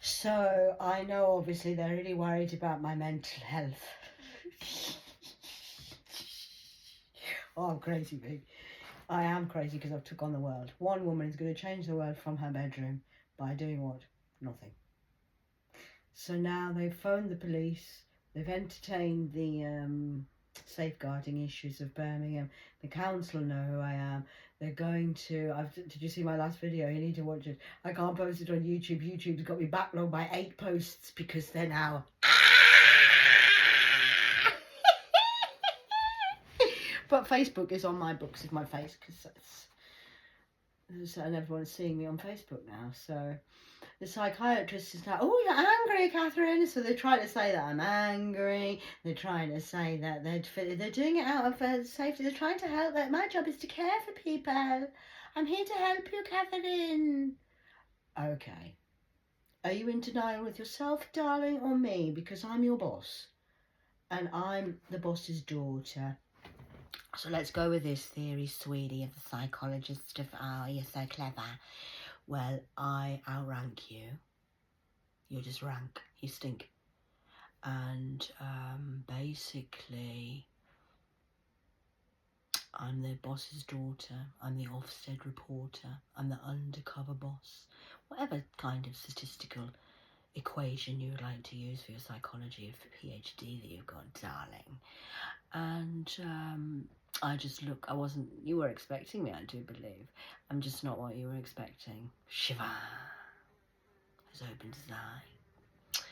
So I know obviously they're really worried about my mental health. Oh, I'm crazy, babe. I am crazy because I've took on the world. One woman is going to change the world from her bedroom by doing what? Nothing. So now they've phoned the police. They've entertained the safeguarding issues of Birmingham. The council know who I am. They're going to. Did you see my last video? You need to watch it. I can't post it on YouTube. YouTube's got me backlogged by 8 posts because they're now. But Facebook is on my books with my face because and everyone's seeing me on Facebook now. So the psychiatrist is like, "Oh, you're angry, Catherine." So they're trying to say that I'm angry. They're trying to say that they're doing it out of safety. They're trying to help. That my job is to care for people. I'm here to help you, Catherine. Okay. Are you in denial with yourself, darling, or me? Because I'm your boss, and I'm the boss's daughter. So let's go with this theory, sweetie, of the psychologist of, oh, you're so clever. Well, I outrank you. You're just rank. You stink. And basically, I'm the boss's daughter. I'm the Ofsted reporter. I'm the undercover boss. Whatever kind of statistical equation you would like to use for your psychology of PhD that you've got, darling. And you were expecting me, I do believe. I'm just not what you were expecting. Shiva has opened his eye.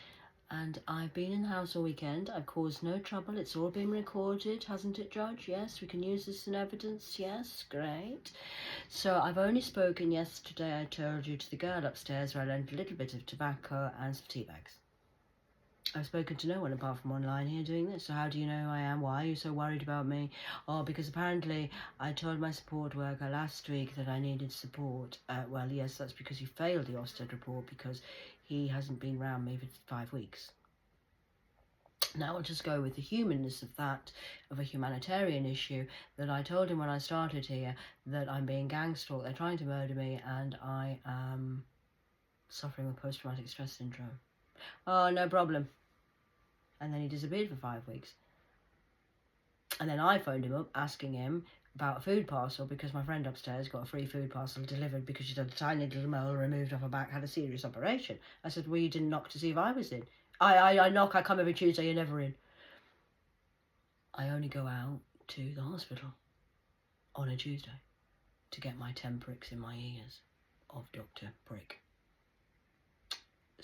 And I've been in the house all weekend. I've caused no trouble. It's all been recorded, hasn't it, Judge? Yes, we can use this in evidence. Yes, great. So I've only spoken yesterday, I told you, to the girl upstairs where I lent a little bit of tobacco and some tea bags. I've spoken to no one apart from online here doing this. So how do you know who I am? Why are you so worried about me? Oh, because apparently I told my support worker last week that I needed support. Well, yes, that's because he failed the Ofsted report because he hasn't been round me for 5 weeks. Now I'll just go with the humanness of that, of a humanitarian issue, that I told him when I started here that I'm being gang stalked, they're trying to murder me, and I am suffering with post-traumatic stress syndrome. Oh, no problem. And then he disappeared for 5 weeks. And then I phoned him up asking him about a food parcel because my friend upstairs got a free food parcel delivered because she'd had a tiny little mole removed off her back, had a serious operation. I said, well, you didn't knock to see if I was in. I knock, I come every Tuesday, you're never in. I only go out to the hospital on a Tuesday to get my 10 pricks in my ears of Dr. Prick.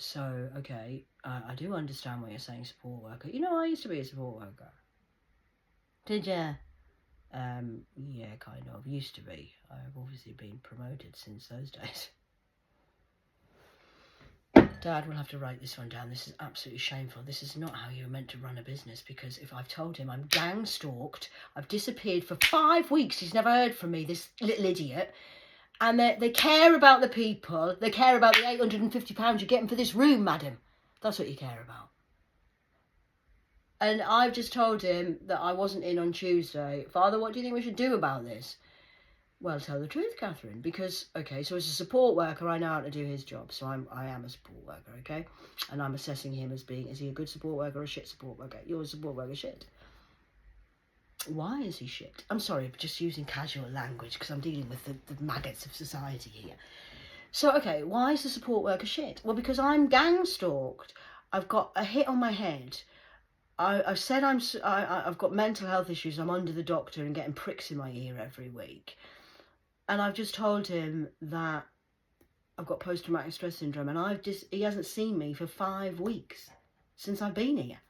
So, okay, I do understand what you're saying, support worker. You know, I used to be a support worker. Did ya? Yeah, kind of. Used to be. I've obviously been promoted since those days. Dad will have to write this one down. This is absolutely shameful. This is not how you're meant to run a business, because if I've told him I'm gang stalked, I've disappeared for 5 weeks, he's never heard from me, this little idiot. And they care about the people. They care about the £850 you're getting for this room, madam. That's what you care about. And I've just told him that I wasn't in on Tuesday. Father, what do you think we should do about this? Well, tell the truth, Catherine. Because, okay, so as a support worker, I know how to do his job. So I am a support worker, okay? And I'm assessing him as being, is he a good support worker or a shit support worker? You're a support worker shit. Why is he shit? I'm sorry, just using casual language because I'm dealing with the maggots of society here. So, okay, why is the support worker shit? Well, because I'm gang stalked. I've got a hit on my head. I've said I've got mental health issues. I'm under the doctor and getting pricks in my ear every week. And I've just told him that I've got post-traumatic stress syndrome, and he hasn't seen me for 5 weeks since I've been here.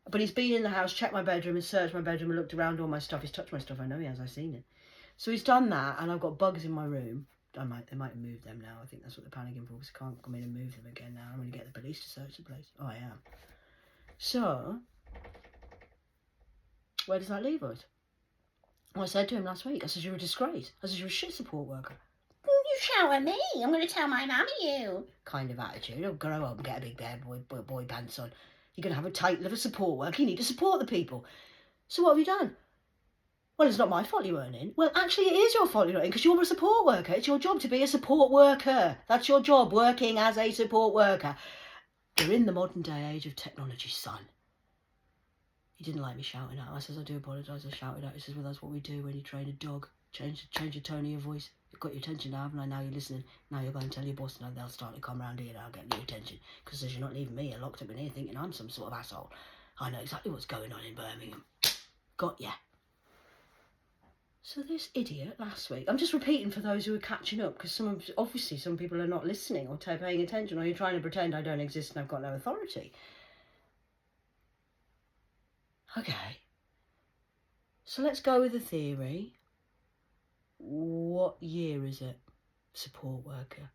But he's been in the house, checked my bedroom, and searched my bedroom and looked around all my stuff. He's touched my stuff. I know he has. I've seen it. So he's done that, and I've got bugs in my room. They might have moved them now. I think that's what they're panicking for, because I can't come in and move them again now. I'm going to get the police to search the place. Oh, I am. So, where does that leave us? Well, I said to him last week, I said, you're a disgrace. I said, you're a shit support worker. You shout at me. I'm going to tell my mum you. Kind of attitude. Oh, grow up and get a big bad boy pants on. You're going to have a title of a support worker. You need to support the people. So what have you done? Well, it's not my fault you weren't in. Well, actually, it is your fault you're not in, because you're a support worker. It's your job to be a support worker. That's your job, working as a support worker. We're in the modern day age of technology, son. He didn't like me shouting out. I says, I do apologise, I shouted out. He says, well, that's what we do when you train a dog. Change your tone of your voice. I've got your attention now, haven't I? Now you're listening. Now you're going to tell your boss, and they'll start to come round here and I'll get your attention. Because you're not leaving me here locked up in here thinking I'm some sort of asshole. I know exactly what's going on in Birmingham. Got ya. So this idiot last week, I'm just repeating for those who are catching up, because obviously some people are not listening or paying attention, or you're trying to pretend I don't exist and I've got no authority. Okay. So let's go with the theory. What year is it? Support worker,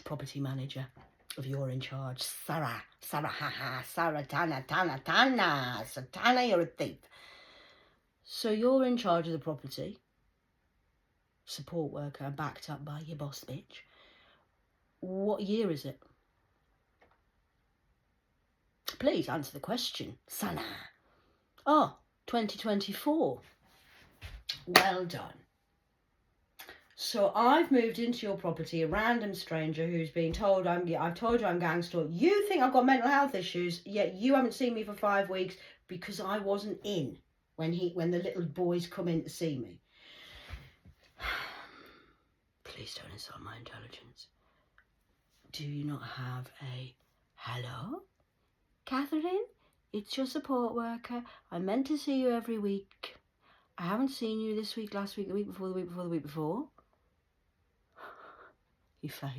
property manager, if you're in charge. Sarah, Tana, Satana, you're a thief. So you're in charge of the property, support worker, backed up by your boss bitch. What year is it? Please answer the question, Sana. 2024. Well done. So I've moved into your property, a random stranger who's been told I've told you I'm gangster. You think I've got mental health issues, yet you haven't seen me for 5 weeks because I wasn't in when the little boys come in to see me. Please don't insult my intelligence. Do you not have a hello? Catherine, it's your support worker. I'm meant to see you every week. I haven't seen you this week, last week, the week before, the week before, the week before. You failed.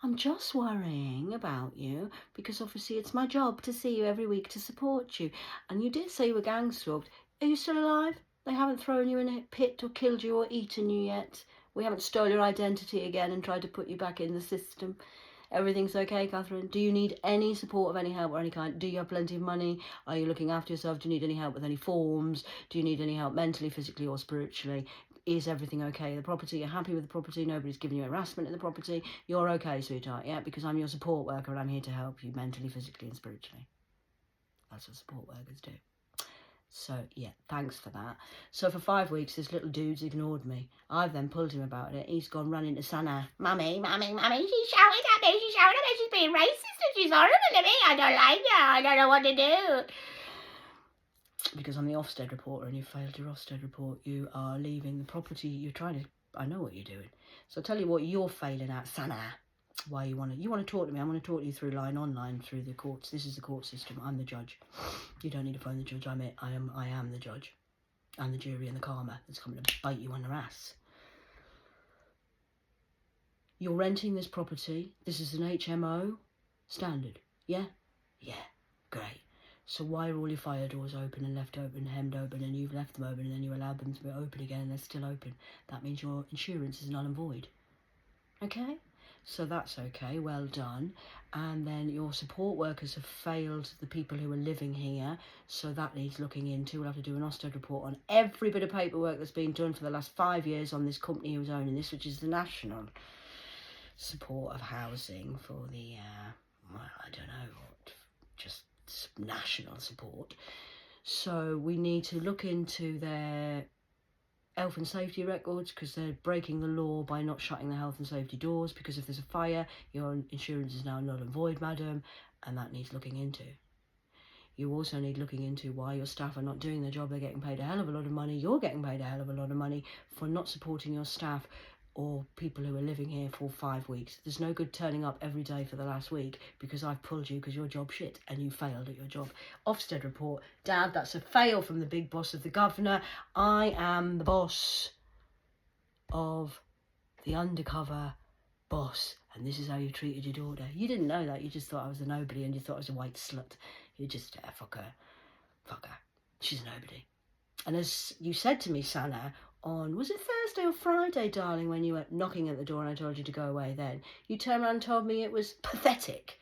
I'm just worrying about you because obviously it's my job to see you every week to support you. And you did say you were gang stalked. Are you still alive? They haven't thrown you in a pit or killed you or eaten you yet. We haven't stolen your identity again and tried to put you back in the system. Everything's okay, Catherine? Do you need any support of any help or any kind? Do you have plenty of money? Are you looking after yourself? Do you need any help with any forms? Do you need any help mentally, physically or spiritually? Is everything okay? The property, you're happy with the property? Nobody's giving you harassment in the property? You're okay, sweetheart, yeah? Because I'm your support worker and I'm here to help you mentally, physically and spiritually. That's what support workers do. So, yeah, thanks for that. So for 5 weeks, this little dude's ignored me. I've then pulled him about it. He's gone running to Sana. Mummy, she's shouting at me, she's being racist and she's horrible to me. I don't like her, I don't know what to do. Because I'm the Ofsted reporter and you failed your Ofsted report. You are leaving the property. You're trying to... I know what you're doing. So I'll tell you what you're failing at, Sana. Why you want to talk to me. I want to talk to you through online through the courts. This is the court system. I'm the judge. You don't need to phone the judge. I am the judge. And the jury and the karma that's coming to bite you on the ass. You're renting this property. This is an HMO standard. Yeah? Yeah. Great. So why are all your fire doors open and left open, hemmed open, and you've left them open and then you allowed them to be open again and they're still open? That means your insurance is null and void. Okay? So that's okay, well done. And then your support workers have failed the people who are living here, so that needs looking into. We'll have to do an Ofsted report on every bit of paperwork that's been done for the last 5 years on this company who's owning this, which is the National Support of Housing for the, I don't know what, just national support. So we need to look into their health and safety records because they're breaking the law by not shutting the health and safety doors, because if there's a fire, your insurance is now null and void, madam, and that needs looking into. You also need looking into why your staff are not doing their job. They're getting paid a hell of a lot of money. You're getting paid a hell of a lot of money for not supporting your staff or people who are living here for 5 weeks. There's no good turning up every day for the last week because I've pulled you because your job's shit and you failed at your job. Ofsted report. Dad, that's a fail from the big boss of the governor. I am the boss of the undercover boss, and this is how you treated your daughter. You didn't know that. You just thought I was a nobody and you thought I was a white slut. You just, fuck her. She's a nobody. And as you said to me, Sana, on, was it Thursday or Friday, darling, when you were knocking at the door and I told you to go away then, you turned around and told me it was pathetic.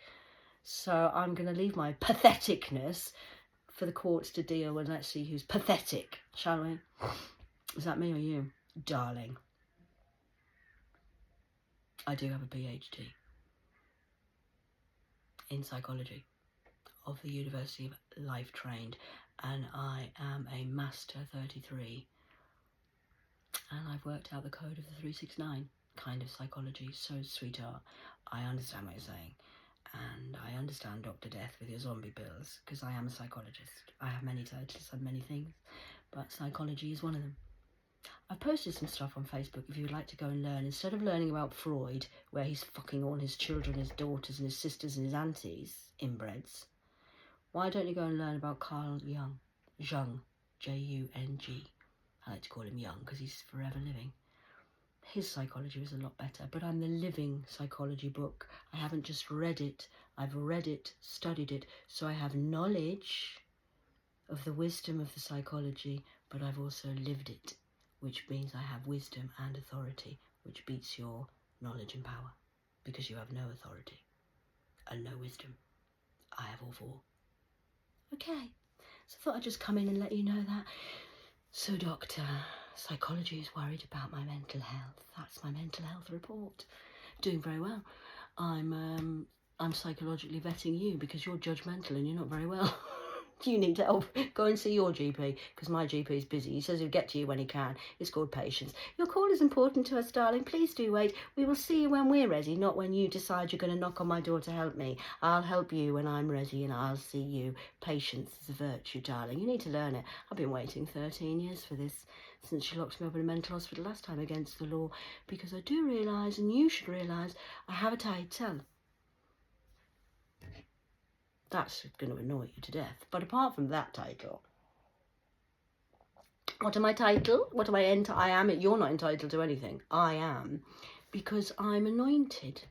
So I'm going to leave my patheticness for the courts to deal with. Let's see who's pathetic, shall we? Is that me or you? Darling, I do have a PhD in psychology of the University of Life Trained, and I am a Master 33. And I've worked out the code of the 369 kind of psychology. So, sweetheart, I understand what you're saying. And I understand Dr. Death with your zombie pills, because I am a psychologist. I have many titles and many things, but psychology is one of them. I've posted some stuff on Facebook if you would like to go and learn. Instead of learning about Freud, where he's fucking all his children, his daughters and his sisters and his aunties, inbreds, why don't you go and learn about Carl Jung? Jung, J-U-N-G. I like to call him Jung because he's forever living. His psychology was a lot better, but I'm the living psychology book. I haven't just read it. I've read it, studied it, so I have knowledge of the wisdom of the psychology, but I've also lived it, which means I have wisdom and authority, which beats your knowledge and power, because you have no authority and no wisdom. I have all four. Okay, so I thought I'd just come in and let you know that. So, Doctor, psychology is worried about my mental health. That's my mental health report. Doing very well. I'm psychologically vetting you because you're judgmental and you're not very well. You need help. Go and see your GP, because my GP is busy. He says he'll get to you when he can. It's called patience. Your call is important to us, darling. Please do wait. We will see you when we're ready, not when you decide you're going to knock on my door to help me. I'll help you when I'm ready and I'll see you. Patience is a virtue, darling. You need to learn it. I've been waiting 13 years for this, since she locked me up in a mental hospital last time against the law, because I do realise, and you should realise, I have a title. That's going to annoy you to death. But apart from that title, what am I title? What am I I am it. You're not entitled to anything. I am, because I'm anointed.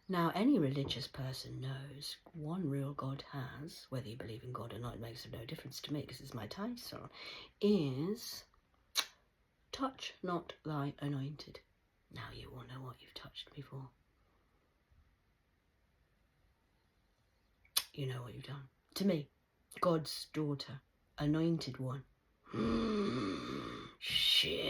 Now, any religious person knows one real God has, whether you believe in God or not, it makes no difference to me because it's my title, is touch not thy anointed. Now you all know what you've touched me for. You know what you've done to me, God's daughter, anointed one. Shit.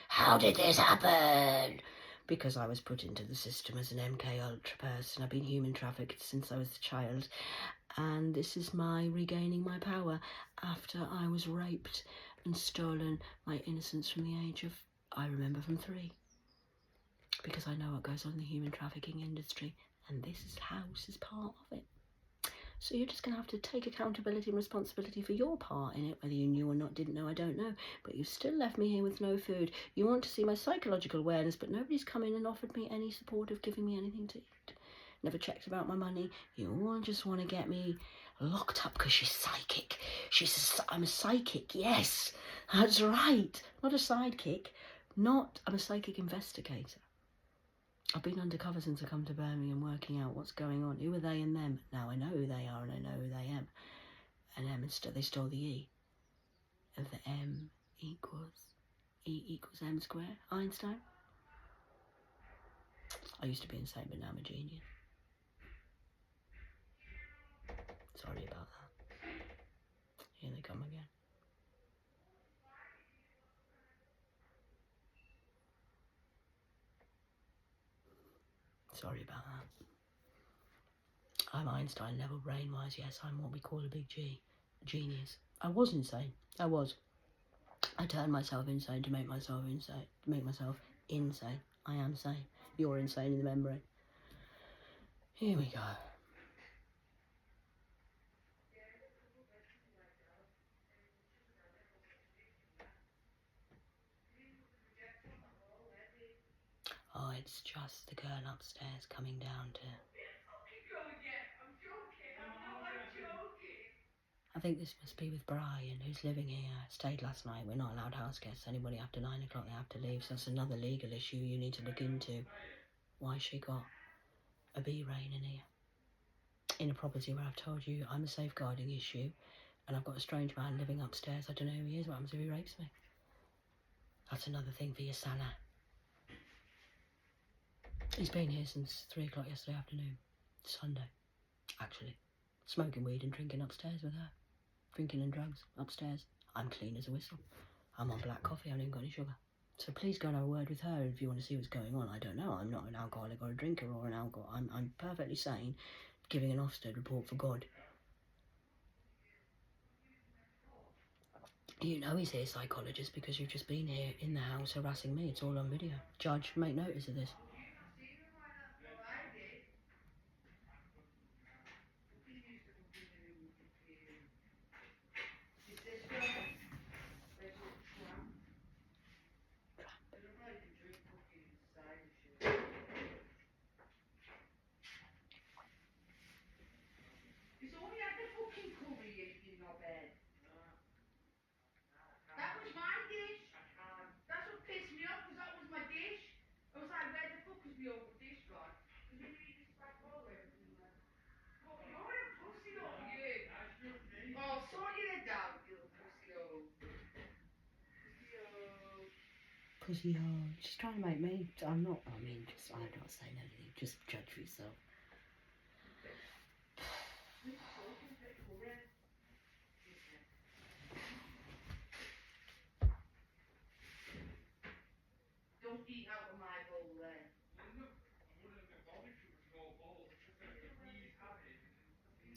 How did this happen? Because I was put into the system as an MK Ultra person. I've been human trafficked since I was a child, and this is my regaining my power after I was raped and stolen my innocence from the age of, I remember, from 3. Because I know what goes on in the human trafficking industry, and this house is part of it. So you're just going to have to take accountability and responsibility for your part in it, whether you knew or not, didn't know, I don't know. But you've still left me here with no food. You want to see my psychological awareness, but nobody's come in and offered me any support of giving me anything to eat. Never checked about my money. You all just want to get me locked up because she's psychic. I'm a psychic, yes, that's right. Not a sidekick. I'm a psychic investigator. I've been undercover since I come to Birmingham, working out what's going on. Who are they and them? Now I know who they are and I know who they am. And they stole the E of the E equals M square. Einstein. I used to be insane, but now I'm a genius. Sorry about that. Here they come again. Sorry about that. I'm Einstein level brain-wise, yes. I'm what we call a big G. A genius. I was insane. I was. I turned myself insane to make myself insane. I am sane. You're insane in the membrane. Here we go. Oh, it's just the girl upstairs coming down to... I think this must be with Brian, who's living here. Stayed last night. We're not allowed house guests. Anybody after 9 o'clock, they have to leave. So that's another legal issue you need to look into. Why she got a B-rain in here. In a property where I've told you I'm a safeguarding issue, and I've got a strange man living upstairs. I don't know who he is. What happens if he rapes me? That's another thing for your Salah. He's been here since 3 o'clock yesterday afternoon. Sunday, actually. Smoking weed and drinking upstairs with her. Drinking and drugs upstairs. I'm clean as a whistle. I'm on black coffee. I haven't even got any sugar. So please go and have a word with her if you want to see what's going on. I don't know. I'm not an alcoholic or a drinker or an alcohol. I'm perfectly sane, giving an Ofsted report for God. You know he's here, psychologist, because you've just been here in the house harassing me. It's all on video. Judge, make notice of this. Pussy hole. She's trying to make me. I'm not. I mean, I'm not saying anything. Just judge for yourself. Don't eat out of my bowl then.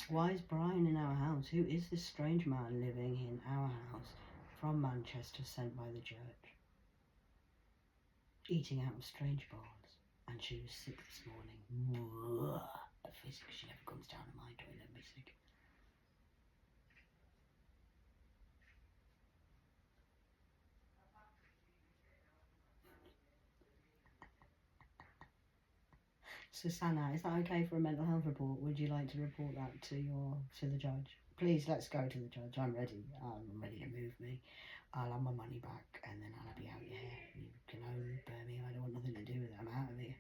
Why is Brian in our house? Who is this strange man living in our house from Manchester sent by the church? Eating out of strange bowls. And she was sick this morning. A physics, she never comes down to my toilet and be sick. Susanna, is that okay for a mental health report? Would you like to report that to the judge? Please, let's go to the judge. I'm ready. I'm ready to move me. I'll have my money back and then I'll be out of here. You can own Birmingham. I don't want nothing to do with it. I'm out of here.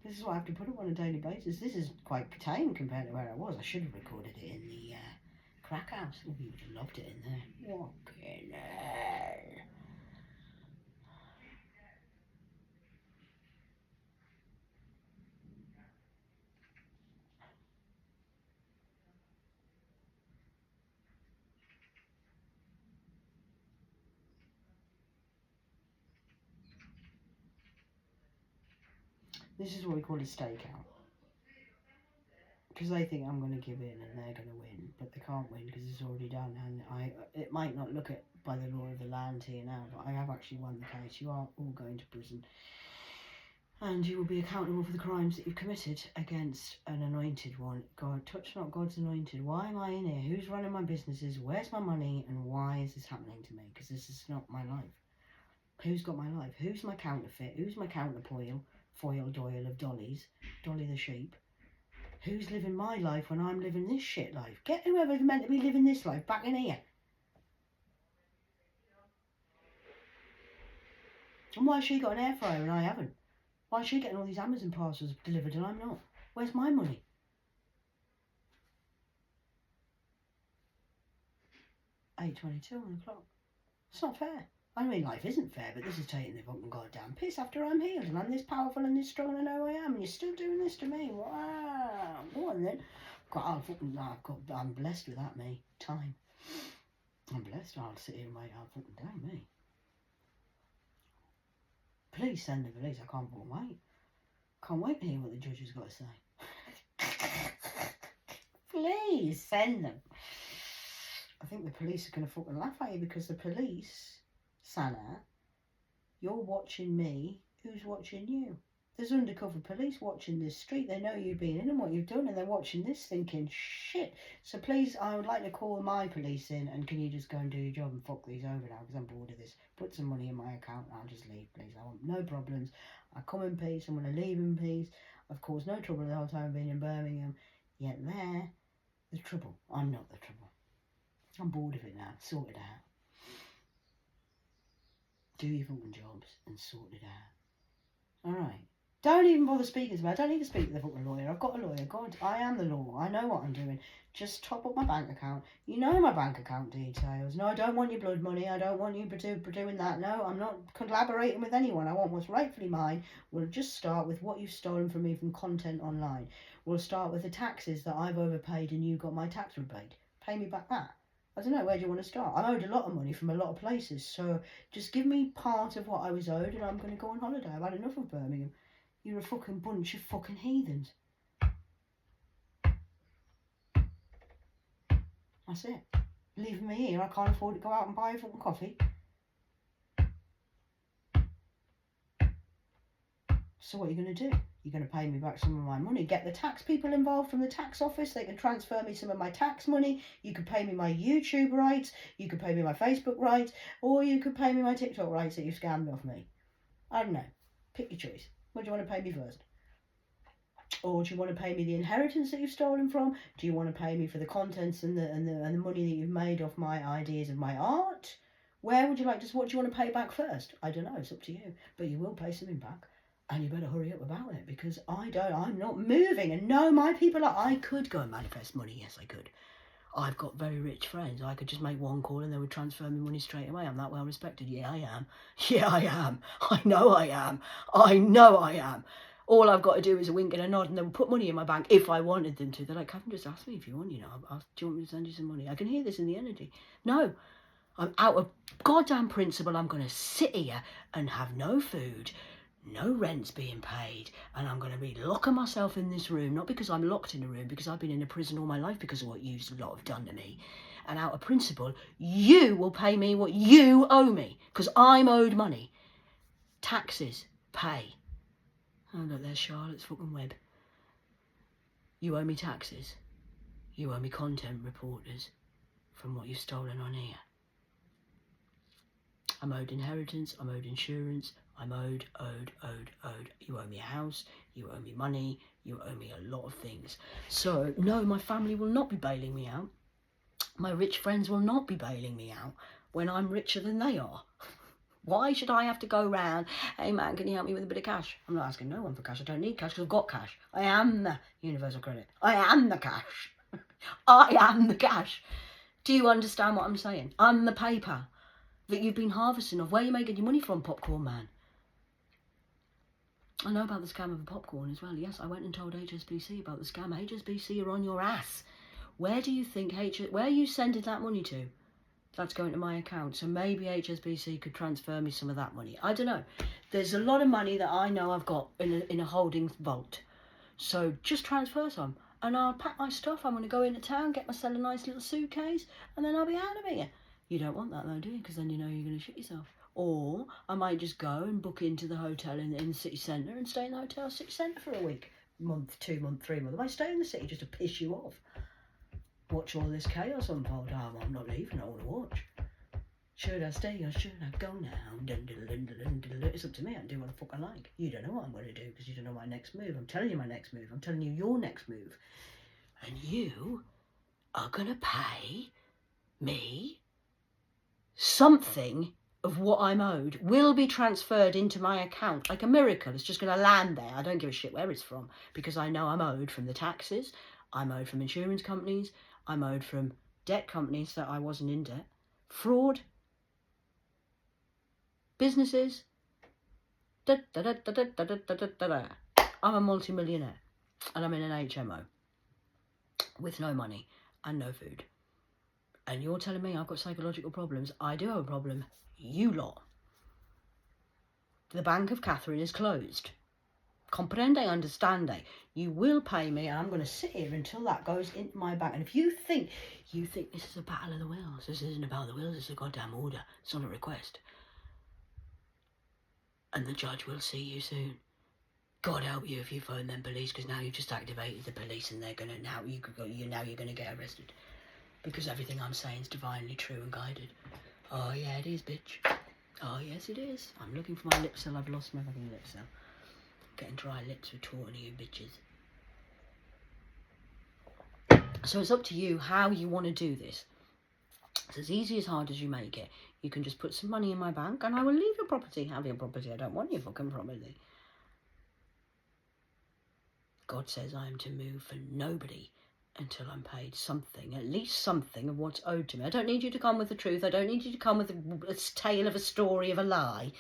This is what I have to put up on a daily basis. This is quite tame compared to where I was. I should have recorded it in the crack house. Oh, you would have loved it in there. Fucking hell. This is what we call a stakeout. Because they think I'm going to give in and they're going to win, but they can't win because it's already done. And it might not look at by the law of the land here now, but I have actually won the case. You are all going to prison, and you will be accountable for the crimes that you've committed against an anointed one. God, touch not God's anointed. Why am I in here? Who's running my businesses? Where's my money? And why is this happening to me? Because this is not my life. Who's got my life? Who's my counterfeit? Who's my counterfoil? Foil Doyle of Dolly's, Dolly the sheep. Who's living my life when I'm living this shit life? Get whoever's meant to be living this life back in here. And why has she got an air fryer and I haven't? Why is she getting all these Amazon parcels delivered and I'm not? Where's my money? $8:22 on the clock. It's not fair. I mean, life isn't fair, but this is taking the fucking goddamn piss after I'm healed and I'm this powerful and this strong and I know I am, and you're still doing this to me. Wow. Go on then. I'm blessed with that, me. Time. I'm blessed. I'll sit here and wait all fucking day, me. Please send the police. I can't fucking wait. Can't wait to hear what the judge has got to say. Please send them. I think the police are going to fucking laugh at you because the police, Sana, you're watching me, who's watching you? There's undercover police watching this street. They know you've been in and what you've done, and they're watching this thinking, shit. So please, I would like to call my police in, and can you just go and do your job and fuck these over now, because I'm bored of this. Put some money in my account and I'll just leave, please. I want no problems. I come in peace. I'm going to leave in peace. I've caused no trouble the whole time I've been in Birmingham. Yet they're the trouble. I'm not the trouble. I'm bored of it now. Sort it out. Do your fucking jobs and sort it out. Alright. Don't even bother speaking to me. I don't need to speak to the fucking lawyer. I've got a lawyer. God, I am the law. I know what I'm doing. Just top up my bank account. You know my bank account details. No, I don't want your blood money. I don't want you doing that. No, I'm not collaborating with anyone. I want what's rightfully mine. We'll just start with what you've stolen from me from content online. We'll start with the taxes that I've overpaid and you got my tax rebate. Pay me back that. I don't know, where do you want to start? I'm owed a lot of money from a lot of places, so just give me part of what I was owed and I'm going to go on holiday. I've had enough of Birmingham. You're a fucking bunch of fucking heathens. That's it. Leaving me here, I can't afford to go out and buy a fucking coffee. So what are you going to do? You're going to pay me back some of my money. Get the tax people involved from the tax office. They can transfer me some of my tax money. You could pay me my YouTube rights. You could pay me my Facebook rights. Or you could pay me my TikTok rights that you scammed off me. I don't know. Pick your choice. What do you want to pay me first? Or do you want to pay me the inheritance that you've stolen from? Do you want to pay me for the contents and the money that you've made off my ideas of my art? Where would you like to? What do you want to pay back first? I don't know. It's up to you. But you will pay something back. And you better hurry up about it, because I'm not moving. And no, my people I could go and manifest money. Yes, I could. I've got very rich friends. I could just make one call and they would transfer me money straight away. I'm that well respected. Yeah, I am. Yeah, I am. I know I am. I know I am. All I've got to do is a wink and a nod and they will put money in my bank if I wanted them to. They're like, Catherine, just ask me if you want, do you want me to send you some money? I can hear this in the energy. No, I'm out of goddamn principle. I'm going to sit here and have no food. No rent's being paid, and I'm going to be locking myself in this room, not because I'm locked in a room, because I've been in a prison all my life because of what you lot have done to me. And out of principle, you will pay me what you owe me, because I'm owed money. Taxes, pay. Oh, look, there's Charlotte's fucking web. You owe me taxes. You owe me content reporters from what you've stolen on here. I'm owed inheritance, I'm owed insurance, I'm owed. You owe me a house, you owe me money, you owe me a lot of things. So, no, my family will not be bailing me out. My rich friends will not be bailing me out when I'm richer than they are. Why should I have to go round, hey man, can you help me with a bit of cash? I'm not asking no one for cash. I don't need cash because I've got cash. I am the universal credit. I am the cash. I am the cash. Do you understand what I'm saying? I'm the paper that you've been harvesting of. Where are you making your money from, Popcorn Man? I know about the scam of the popcorn as well. Yes, I went and told HSBC about the scam. HSBC are on your ass. Where do you think where are you sending that money to? That's going to my account. So maybe HSBC could transfer me some of that money. I don't know. There's a lot of money that I know I've got in a holding vault. So just transfer some. And I'll pack my stuff. I'm going to go into town, get myself a nice little suitcase, and then I'll be out of here. You don't want that though, do you? Because then you know you're going to shit yourself. Or I might just go and book into the hotel in the city centre and stay in the hotel city centre for a week, month, 2 months, 3 months. I might stay in the city just to piss you off. Watch all this chaos unfold. Oh, I'm not leaving. I want to watch. Should I stay or should I go now? It's up to me. I can do what the fuck I like. You don't know what I'm going to do because you don't know my next move. I'm telling you my next move. I'm telling you your next move. And you are going to pay me something of what I'm owed will be transferred into my account like a miracle. It's just going to land there. I don't give a shit where it's from because I know I'm owed from the taxes. I'm owed from insurance companies. I'm owed from debt companies that I wasn't in debt. Fraud. Businesses. I'm a multi-millionaire and I'm in an HMO with no money and no food. And you're telling me I've got psychological problems. I do have a problem. You lot. The Bank of Catherine is closed. Comprende, understande. You will pay me and I'm going to sit here until that goes into my bank. And if you think this is a battle of the wills, this isn't about the wills, it's a goddamn order. It's not a request. And the judge will see you soon. God help you if you phone them police, because now you've just activated the police and they're going to, now you're going to get arrested. Because everything I'm saying is divinely true and guided. Oh yeah, it is, bitch. Oh yes, it is. I'm looking for my lip cell. I've lost my fucking lip cell. Getting dry lips with talking to you bitches. So it's up to you how you want to do this. It's as easy as hard as you make it. You can just put some money in my bank and I will leave your property. Have your property. I don't want your fucking property. God says I am to move for nobody until I'm paid something, at least something of what's owed to me. I don't need you to come with the truth. I don't need you to come with a tale of a story of a lie.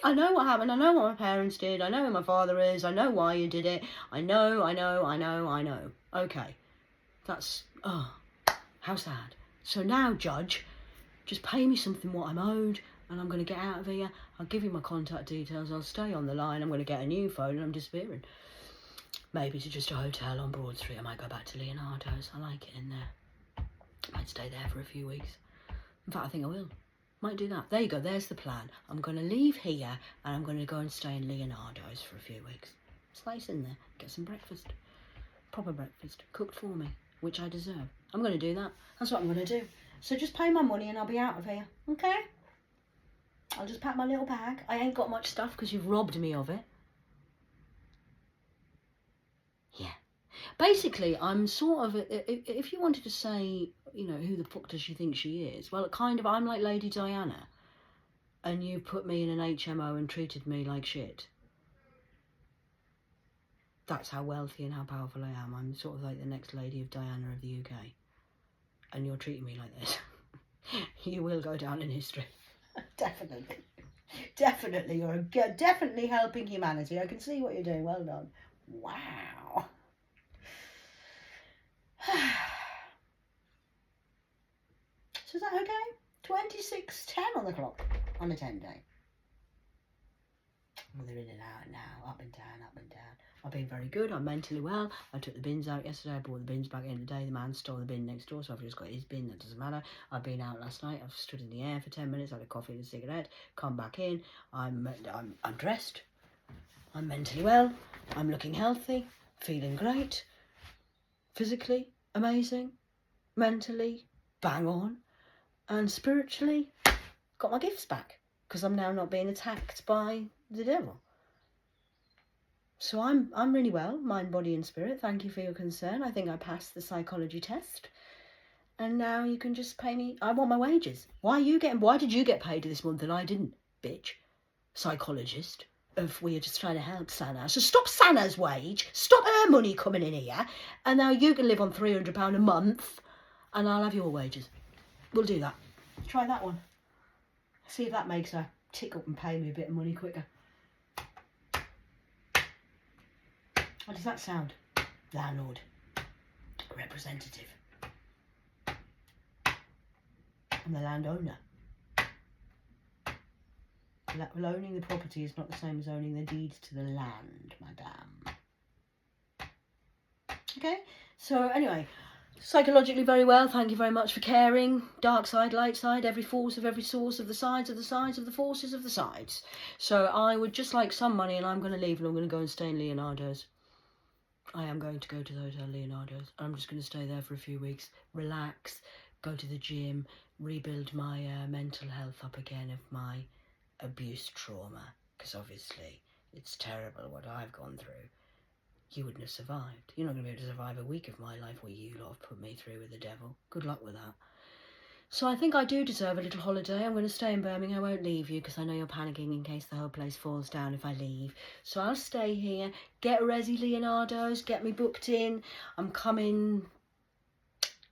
I know what happened. I know what my parents did. I know who my father is. I know why you did it. I know. Okay. That's, How sad. So now, Judge, just pay me something what I'm owed, and I'm going to get out of here. I'll give you my contact details. I'll stay on the line. I'm going to get a new phone, and I'm disappearing. Maybe to just a hotel on Broad Street. I might go back to Leonardo's. I like it in there. I might stay there for a few weeks. In fact, I think I will. Might do that. There you go. There's the plan. I'm going to leave here, and I'm going to go and stay in Leonardo's for a few weeks. It's nice in there. Get some breakfast. Proper breakfast. Cooked for me, which I deserve. I'm going to do that. That's what I'm going to do. So just pay my money and I'll be out of here. Okay? I'll just pack my little bag. I ain't got much stuff because you've robbed me of it. Yeah. Basically, I'm sort of, if you wanted to say, you know, who the fuck does she think she is? Well, kind of, I'm like Lady Diana. And you put me in an HMO and treated me like shit. That's how wealthy and how powerful I am. I'm sort of like the next Lady of Diana of the UK. And you're treating me like this. You will go down in history. Definitely. Definitely. You're definitely helping humanity. I can see what you're doing. Well done. Wow. So is that okay? 26:10 on the clock on a 10-day. Well, they're in and out now, up and down, up and down. I've been very good. I'm mentally well. I took the bins out yesterday. I brought the bins back in today. The man stole the bin next door, so I've just got his bin. That doesn't matter. I've been out last night. I've stood in the air for 10 minutes, had a coffee and a cigarette, come back in. I'm dressed. I'm mentally well. I'm looking healthy, feeling great. Physically, amazing. Mentally, bang on. And spiritually, got my gifts back because I'm now not being attacked by the devil. So I'm really well, mind, body and spirit. Thank you for your concern. I think I passed the psychology test. And now you can just pay me. I want my wages. Why did you get paid this month and I didn't, bitch? Psychologist. If we are just trying to help Sana. So stop Sana's wage. Stop her money coming in here. And now you can live on £300 a month. And I'll have your wages. We'll do that. Try that one. See if that makes her tick up and pay me a bit of money quicker. How does that sound? Landlord. Representative. I'm the landowner. Owning the property is not the same as owning the deeds to the land, madame. Okay, so anyway, psychologically very well. Thank you very much for caring. Dark side, light side, every force of every source of the sides of the sides of the forces of the sides. So I would just like some money and I'm going to leave and I'm going to go and stay in Leonardo's. I am going to go to the Hotel Leonardo's. I'm just going to stay there for a few weeks, relax, go to the gym, rebuild my mental health up again of my abuse trauma. Because obviously it's terrible what I've gone through. You wouldn't have survived. You're not going to be able to survive a week of my life where you lot have put me through with the devil. Good luck with that. So I think I do deserve a little holiday. I'm going to stay in Birmingham. I won't leave you because I know you're panicking in case the whole place falls down if I leave. So I'll stay here, get Resi Leonardo's, get me booked in. I'm coming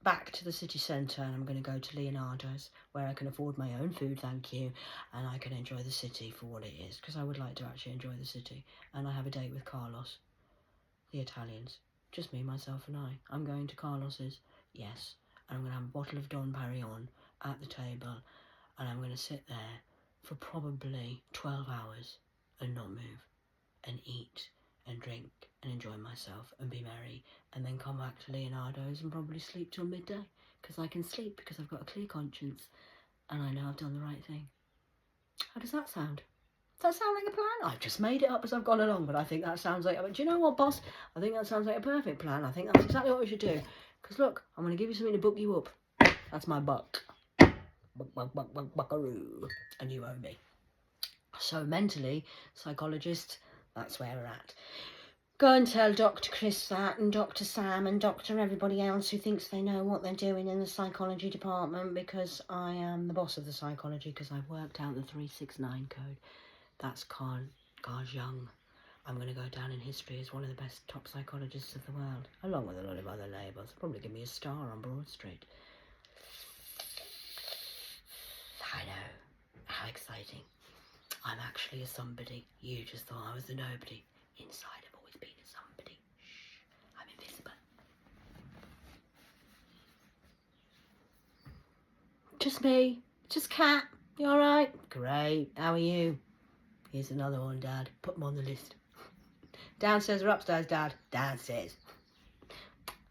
back to the city centre and I'm going to go to Leonardo's where I can afford my own food, thank you, and I can enjoy the city for what it is because I would like to actually enjoy the city. And I have a date with Carlos, the Italians. Just me, myself and I. I'm going to Carlos's, yes. And I'm going to have a bottle of Dom Perignon at the table and I'm going to sit there for probably 12 hours and not move and eat and drink and enjoy myself and be merry and then come back to Leonardo's and probably sleep till midday because I can sleep because I've got a clear conscience and I know I've done the right thing. How does that sound? Does that sound like a plan? I've just made it up as I've gone along, but I think that sounds like... Do you know what, boss? I think that sounds like a perfect plan. I think that's exactly what we should do. Because look, I'm going to give you something to book you up. That's my buck. Buckaroo. And you owe me. So mentally, psychologist, that's where we're at. Go and tell Dr. Chris that and Dr. Sam and Dr. everybody else who thinks they know what they're doing in the psychology department because I am the boss of the psychology because I've worked out the 369 code. That's Carl Jung. I'm going to go down in history as one of the best top psychologists of the world, along with a lot of other labels. Probably give me a star on Broad Street. I know. How exciting. I'm actually a somebody. You just thought I was a nobody. Inside I've always been a somebody. Shh. I'm invisible. Just me. Just Cat. You alright? Great. How are you? Here's another one, Dad. Put them on the list. Downstairs or upstairs, Dad? Downstairs.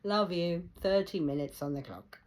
Love you. 30 minutes on the clock.